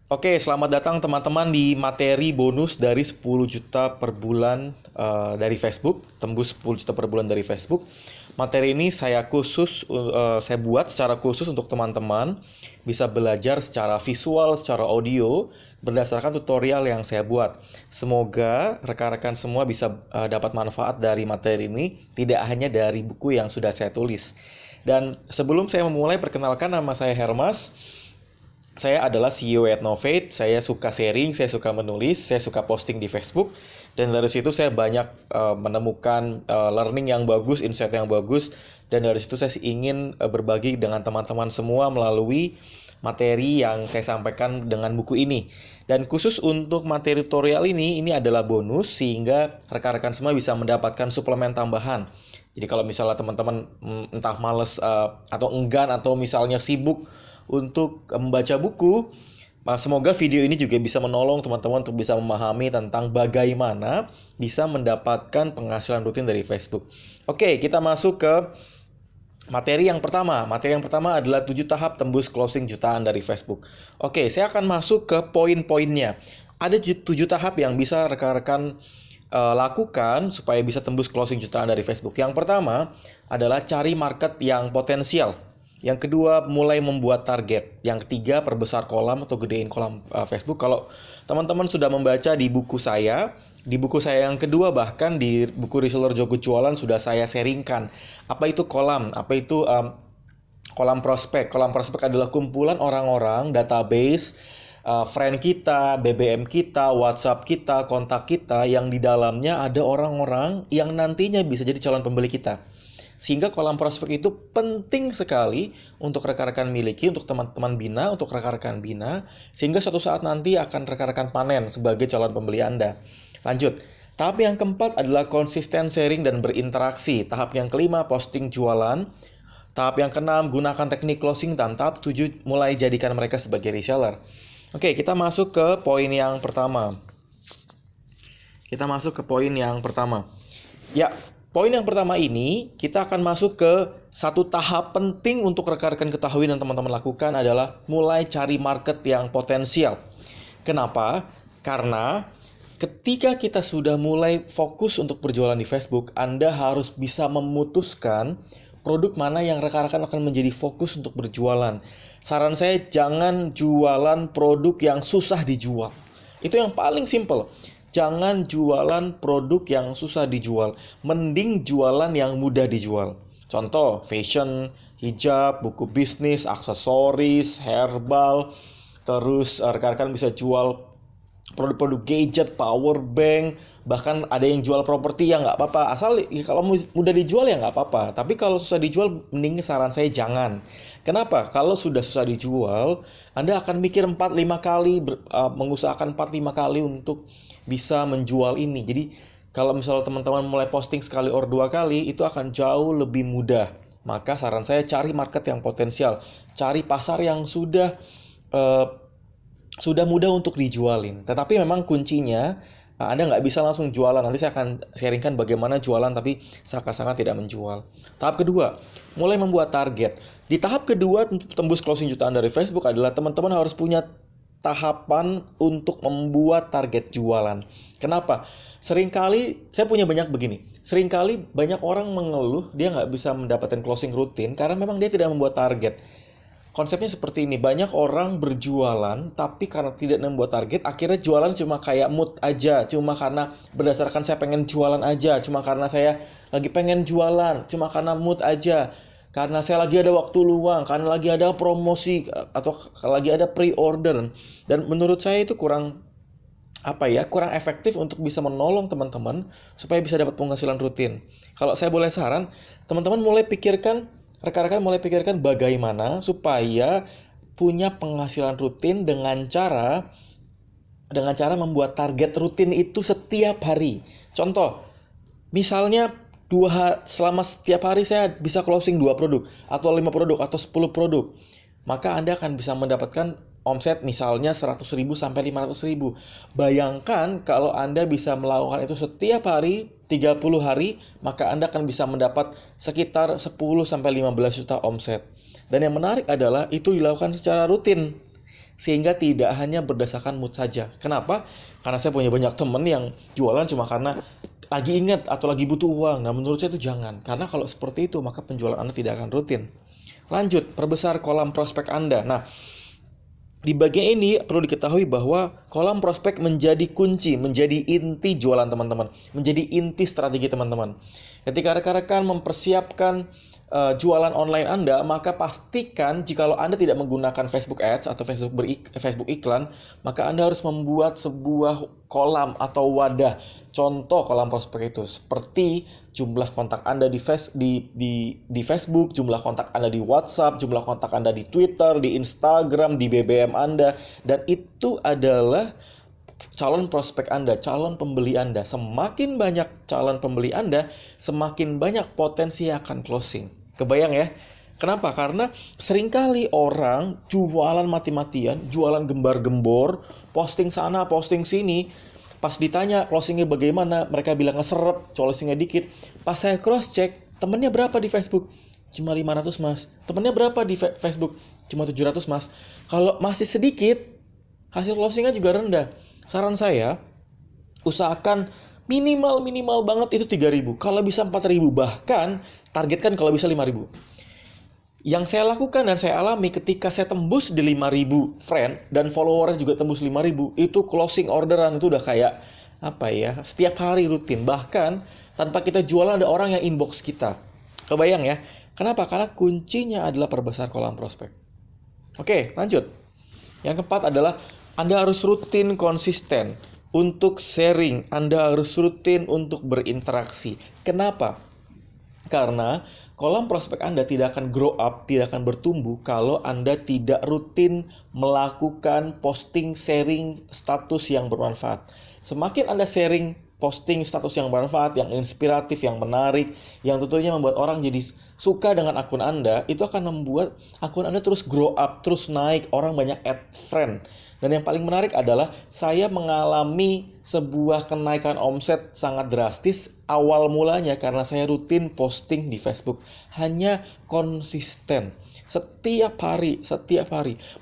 Oke, selamat datang teman-teman di materi bonus dari 10 juta per bulan dari Facebook, tembus 10 juta per bulan dari Facebook. Materi ini saya buat secara khusus untuk teman-teman bisa belajar secara visual, secara audio berdasarkan tutorial yang saya buat. Semoga rekan-rekan semua bisa dapat manfaat dari materi ini, tidak hanya dari buku yang sudah saya tulis. Dan sebelum saya memulai, perkenalkan, nama saya Hermas. Saya adalah CEO at Novate. Saya suka sharing, saya suka menulis, saya suka posting di Facebook. Dan dari situ saya banyak menemukan learning yang bagus, insight yang bagus. Dan dari situ saya ingin berbagi dengan teman-teman semua melalui materi yang saya sampaikan dengan buku ini. Dan khusus untuk materi tutorial ini adalah bonus sehingga rekan-rekan semua bisa mendapatkan suplemen tambahan. Jadi kalau misalnya teman-teman entah males atau enggan atau misalnya sibuk untuk membaca buku, semoga video ini juga bisa menolong teman-teman untuk bisa memahami tentang bagaimana bisa mendapatkan penghasilan rutin dari Facebook. Oke, kita masuk ke materi yang pertama. Materi yang pertama adalah 7 tahap tembus closing jutaan dari Facebook. Oke, saya akan masuk ke poin-poinnya. Ada 7 tahap yang bisa rekan-rekan lakukan supaya bisa tembus closing jutaan dari Facebook. Yang pertama adalah cari market yang potensial. Yang kedua, mulai membuat target. Yang ketiga, perbesar kolam atau gedein kolam Facebook. Kalau teman-teman sudah membaca di buku saya yang kedua, bahkan di buku Reseller Jogo Jualan sudah saya sharingkan. Apa itu kolam? Apa itu kolam prospek? Kolam prospek adalah kumpulan orang-orang, database, friend kita, BBM kita, WhatsApp kita, kontak kita, yang di dalamnya ada orang-orang yang nantinya bisa jadi calon pembeli kita. Sehingga kolam prospek itu penting sekali untuk rekan-rekan miliki, untuk teman-teman bina, untuk rekan-rekan bina, sehingga suatu saat nanti akan rekan-rekan panen sebagai calon pembeli Anda. Lanjut. Tahap yang keempat adalah konsisten sharing dan berinteraksi. Tahap yang kelima, posting jualan. Tahap yang keenam, gunakan teknik closing. Dan tahap 7, mulai jadikan mereka sebagai reseller. Oke, kita masuk ke poin yang pertama. Ya, poin yang pertama ini, kita akan masuk ke satu tahap penting untuk rekan-rekan ketahui dan teman-teman lakukan adalah mulai cari market yang potensial. Kenapa? Karena ketika kita sudah mulai fokus untuk berjualan di Facebook, Anda harus bisa memutuskan produk mana yang rekan-rekan akan menjadi fokus untuk berjualan. Saran saya, jangan jualan produk yang susah dijual. Itu yang paling simple. Jangan jualan produk yang susah dijual. Mending jualan yang mudah dijual. Contoh, fashion, hijab, buku bisnis, aksesoris, herbal. Terus rekan-rekan bisa jual produk-produk gadget, power bank, bahkan ada yang jual properti, ya nggak apa-apa. Asal kalau mudah dijual ya nggak apa-apa. Tapi kalau susah dijual, mending saran saya jangan. Kenapa? Kalau sudah susah dijual, Anda akan mikir 4-5 kali, mengusahakan 4-5 kali untuk bisa menjual ini. Jadi kalau misalnya teman-teman mulai posting sekali or 2 kali, itu akan jauh lebih mudah. Maka saran saya cari market yang potensial, cari pasar yang sudah mudah untuk dijualin. Tetapi memang kuncinya, Anda nggak bisa langsung jualan. Nanti saya akan sharingkan bagaimana jualan tapi sangat-sangat tidak menjual. Tahap kedua, mulai membuat target. Di tahap kedua, tembus closing jutaan dari Facebook adalah teman-teman harus punya tahapan untuk membuat target jualan. Kenapa? Seringkali, saya punya banyak begini. Seringkali banyak orang mengeluh dia nggak bisa mendapatkan closing rutin karena memang dia tidak membuat target. Konsepnya seperti ini, banyak orang berjualan tapi karena tidak membuat target, akhirnya jualan cuma kayak mood aja, cuma karena berdasarkan saya pengen jualan aja, cuma karena saya lagi pengen jualan, cuma karena mood aja, karena saya lagi ada waktu luang, karena lagi ada promosi atau lagi ada pre-order. Dan menurut saya itu kurang efektif untuk bisa menolong teman-teman supaya bisa dapat penghasilan rutin. Kalau saya boleh saran, teman-teman rekan-rekan mulai pikirkan bagaimana supaya punya penghasilan rutin dengan cara membuat target rutin itu setiap hari. Contoh, misalnya selama setiap hari saya bisa closing 2 produk atau 5 produk atau 10 produk. Maka Anda akan bisa mendapatkan omset misalnya 100.000 sampai 500.000. Bayangkan kalau Anda bisa melakukan itu setiap hari 30 hari, maka Anda akan bisa mendapat sekitar 10 sampai 15 juta omset. Dan yang menarik adalah itu dilakukan secara rutin. sehingga tidak hanya berdasarkan mood saja. Kenapa? Karena saya punya banyak temen yang jualan cuma karena lagi ingat atau lagi butuh uang. Nah, menurut saya itu jangan. Karena kalau seperti itu, maka penjualan Anda tidak akan rutin. Lanjut, perbesar kolam prospek Anda. Nah, di bagian ini perlu diketahui bahwa kolam prospek menjadi kunci, menjadi inti jualan teman-teman, menjadi inti strategi teman-teman. Ketika rekan-rekan mempersiapkan jualan online Anda, maka pastikan jikalau Anda tidak menggunakan Facebook Ads atau Facebook iklan, maka Anda harus membuat sebuah kolam atau wadah. Contoh kolam prospek itu seperti jumlah kontak Anda di Facebook, jumlah kontak Anda di WhatsApp, jumlah kontak Anda di Twitter, di Instagram, di BBM Anda, dan itu adalah calon prospek Anda, calon pembeli Anda. Semakin banyak calon pembeli Anda, semakin banyak potensi akan closing. Kebayang ya? Kenapa? Karena seringkali orang jualan mati-matian, jualan gembar-gembor, posting sana, posting sini. Pas ditanya closingnya bagaimana, mereka bilang seret, closingnya dikit. Pas saya cross check, temennya berapa di Facebook? Cuma 500 mas. Temennya berapa di Facebook? Cuma 700 mas. Kalau masih sedikit, hasil closingnya juga rendah. Saran saya, usahakan minimal banget itu 3.000. Kalau bisa 4.000, bahkan targetkan kalau bisa 5.000. Yang saya lakukan dan saya alami ketika saya tembus di 5.000 friend dan follower juga tembus 5.000, itu closing orderan itu udah kayak apa ya, setiap hari rutin. Bahkan tanpa kita jualan ada orang yang inbox kita. Kebayang ya? Kenapa? Karena kuncinya adalah perbesar kolam prospek. Oke, lanjut. Yang keempat adalah Anda harus rutin konsisten untuk sharing. Anda harus rutin untuk berinteraksi. Kenapa? Karena kolam prospek Anda tidak akan grow up, tidak akan bertumbuh kalau Anda tidak rutin melakukan posting, sharing status yang bermanfaat. Semakin Anda sharing posting status yang bermanfaat, yang inspiratif, yang menarik, yang tentunya membuat orang jadi suka dengan akun Anda, itu akan membuat akun Anda terus grow up, terus naik, orang banyak add friend. Dan yang paling menarik adalah saya mengalami sebuah kenaikan omset sangat drastis awal mulanya karena saya rutin posting di Facebook. Hanya konsisten. Setiap hari.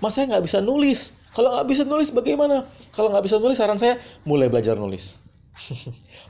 Mas, saya nggak bisa nulis. Kalau nggak bisa nulis bagaimana? Kalau nggak bisa nulis, saran saya mulai belajar nulis.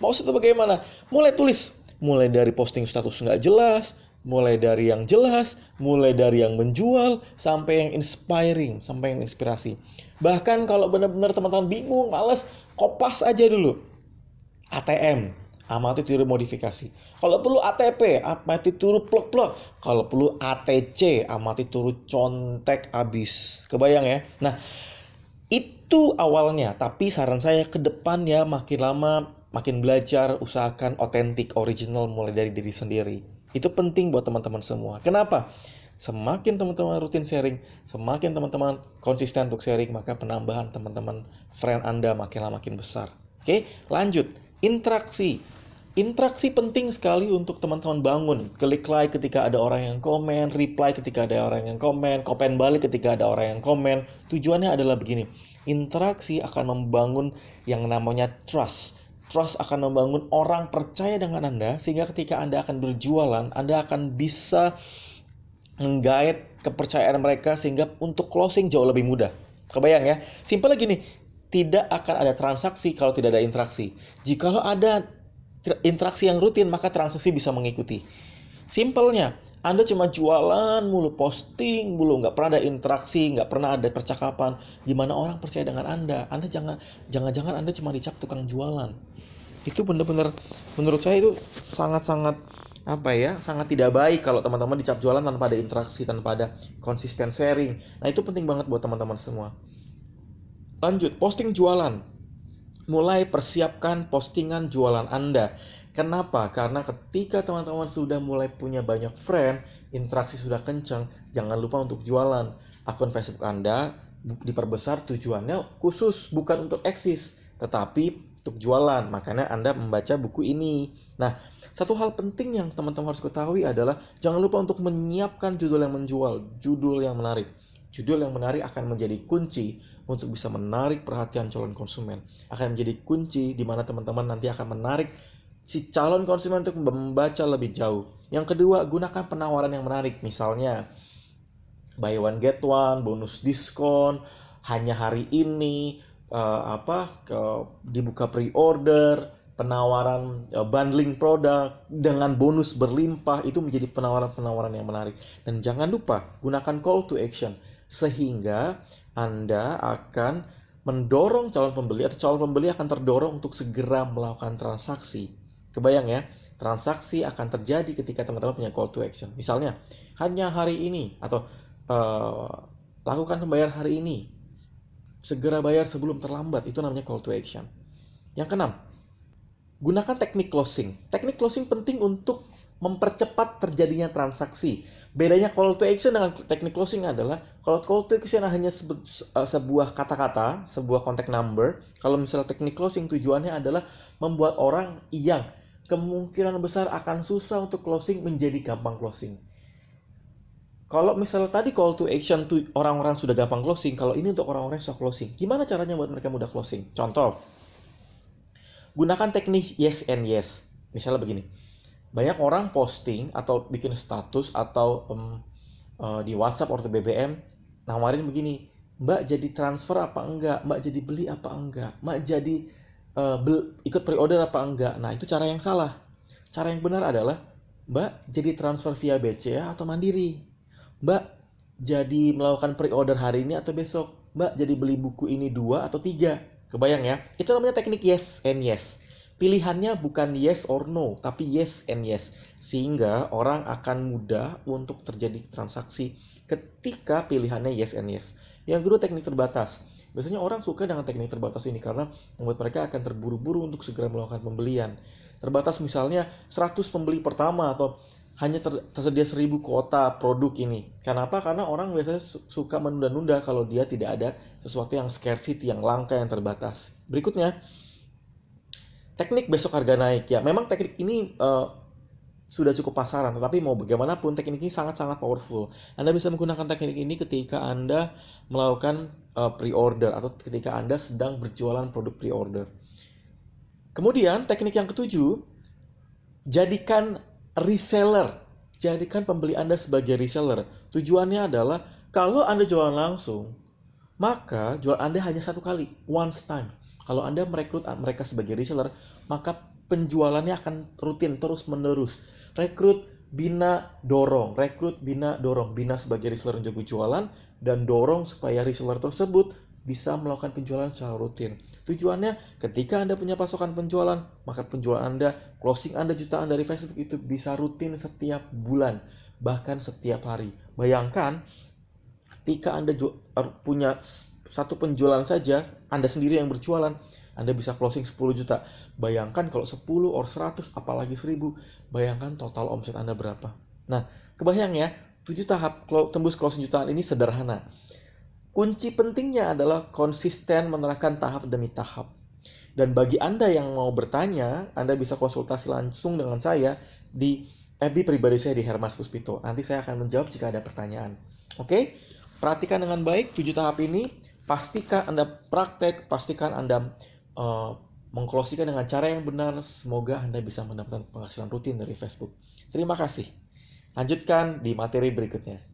Maksudnya bagaimana? Mulai tulis. Mulai dari posting status nggak jelas, mulai dari yang jelas, mulai dari yang menjual, sampai yang inspiring, sampai yang inspirasi. Bahkan kalau benar-benar teman-teman bingung, malas, kopas aja dulu. ATM, amati tiru modifikasi. Kalau perlu ATP, amati tiru plek-plek. Kalau perlu ATC, amati tiru contek abis. Kebayang ya? Nah, itu awalnya, tapi saran saya ke depan ya, makin lama makin belajar, usahakan otentik, original mulai dari diri sendiri. Itu penting buat teman-teman semua. Kenapa? Semakin teman-teman rutin sharing, semakin teman-teman konsisten untuk sharing, maka penambahan teman-teman friend Anda makin lama makin besar. Oke, lanjut. Interaksi. Interaksi penting sekali untuk teman-teman bangun. Klik like ketika ada orang yang komen, reply ketika ada orang yang komen balik ketika ada orang yang komen. Tujuannya adalah begini. Interaksi akan membangun yang namanya trust. Trust akan membangun orang percaya dengan Anda, sehingga ketika Anda akan berjualan, Anda akan bisa menggait kepercayaan mereka sehingga untuk closing jauh lebih mudah. Kebayang ya? Simpel gini, tidak akan ada transaksi kalau tidak ada interaksi. Jikalau ada interaksi yang rutin, maka transaksi bisa mengikuti. Simpelnya, Anda cuma jualan mulu, posting mulu, nggak pernah ada interaksi, nggak pernah ada percakapan. Gimana orang percaya dengan Anda? Anda jangan Anda cuma dicap tukang jualan. Itu benar-benar menurut saya itu sangat-sangat sangat tidak baik kalau teman-teman dicap jualan tanpa ada interaksi, tanpa ada konsisten sharing. Nah, itu penting banget buat teman-teman semua. Lanjut, posting jualan. Mulai persiapkan postingan jualan Anda. Kenapa? Karena ketika teman-teman sudah mulai punya banyak friend, interaksi sudah kencang, jangan lupa untuk jualan. Akun Facebook Anda diperbesar, tujuannya khusus bukan untuk eksis, tetapi untuk jualan. Makanya Anda membaca buku ini. Nah, satu hal penting yang teman-teman harus ketahui adalah jangan lupa untuk menyiapkan judul yang menjual, judul yang menarik. Judul yang menarik akan menjadi kunci untuk bisa menarik perhatian calon konsumen. Akan menjadi kunci di mana teman-teman nanti akan menarik si calon konsumen untuk membaca lebih jauh. Yang kedua, gunakan penawaran yang menarik. Misalnya, buy one get one, bonus diskon, hanya hari ini, dibuka pre-order, penawaran bundling produk dengan bonus berlimpah, itu menjadi penawaran-penawaran yang menarik. Dan jangan lupa gunakan call to action sehingga Anda akan mendorong calon pembeli, atau calon pembeli akan terdorong untuk segera melakukan transaksi. Kebayang ya, transaksi akan terjadi ketika teman-teman punya call to action. Misalnya, hanya hari ini, atau lakukan pembayaran hari ini, segera bayar sebelum terlambat, itu namanya call to action. Yang keenam, gunakan teknik closing. Teknik closing penting untuk mempercepat terjadinya transaksi. Bedanya call to action dengan teknik closing adalah, kalau call to action hanya sebuah kata-kata, sebuah contact number. Kalau misalnya teknik closing tujuannya adalah membuat orang yang kemungkinan besar akan susah untuk closing menjadi gampang closing. Kalau misalnya tadi call to action tuh orang-orang sudah gampang closing, kalau ini untuk orang-orang yang susah closing. Gimana caranya buat mereka mudah closing? Contoh, gunakan teknik yes and yes. Misalnya begini, banyak orang posting atau bikin status atau di WhatsApp atau BBM nawarin begini, Mbak jadi transfer apa enggak, Mbak jadi beli apa enggak, Mbak jadi ikut pre-order apa enggak. Nah, itu cara yang salah. Cara yang benar adalah, Mbak jadi transfer via BCA atau Mandiri, Mbak jadi melakukan pre-order hari ini atau besok, Mbak jadi beli buku ini 2 atau 3. Kebayang ya? Itu namanya teknik yes and yes. Pilihannya bukan yes or no, tapi yes and yes. Sehingga orang akan mudah untuk terjadi transaksi ketika pilihannya yes and yes. Yang kedua, teknik terbatas. Biasanya orang suka dengan teknik terbatas ini karena membuat mereka akan terburu-buru untuk segera melakukan pembelian. Terbatas misalnya 100 pembeli pertama, atau hanya tersedia 1000 kuota produk ini. Kenapa? Karena orang biasanya suka menunda-nunda kalau dia tidak ada sesuatu yang scarcity, yang langka, yang terbatas. Berikutnya, teknik besok harga naik. Ya, memang teknik ini sudah cukup pasaran, tetapi mau bagaimanapun teknik ini sangat-sangat powerful. Anda bisa menggunakan teknik ini ketika Anda melakukan pre-order, atau ketika Anda sedang berjualan produk pre-order. Kemudian teknik yang ketujuh, jadikan reseller. Jadikan pembeli Anda sebagai reseller. Tujuannya adalah, kalau Anda jualan langsung, maka jual Anda hanya satu kali, once time. Kalau Anda merekrut mereka sebagai reseller, maka penjualannya akan rutin, terus-menerus. Rekrut, bina, dorong. Rekrut, bina, dorong. Bina sebagai reseller yang jago jualan, dan dorong supaya reseller tersebut bisa melakukan penjualan secara rutin. Tujuannya, ketika Anda punya pasokan penjualan, maka penjualan Anda, closing Anda jutaan dari Facebook itu bisa rutin setiap bulan, bahkan setiap hari. Bayangkan, ketika Anda punya satu penjualan saja, Anda sendiri yang berjualan, Anda bisa closing 10 juta. Bayangkan kalau 10 or 100, apalagi 1000, bayangkan total omset Anda berapa. Nah, kebayang ya, 7 tahap tembus closing jutaan ini sederhana. Kunci pentingnya adalah konsisten menerapkan tahap demi tahap. Dan bagi Anda yang mau bertanya, Anda bisa konsultasi langsung dengan saya di FB pribadi saya di Hermas Puspito. Nanti saya akan menjawab jika ada pertanyaan. Oke? Perhatikan dengan baik 7 tahap ini. Pastikan Anda praktek, pastikan Anda mengclosingkan dengan cara yang benar. Semoga Anda bisa mendapatkan penghasilan rutin dari Facebook. Terima kasih. Lanjutkan di materi berikutnya.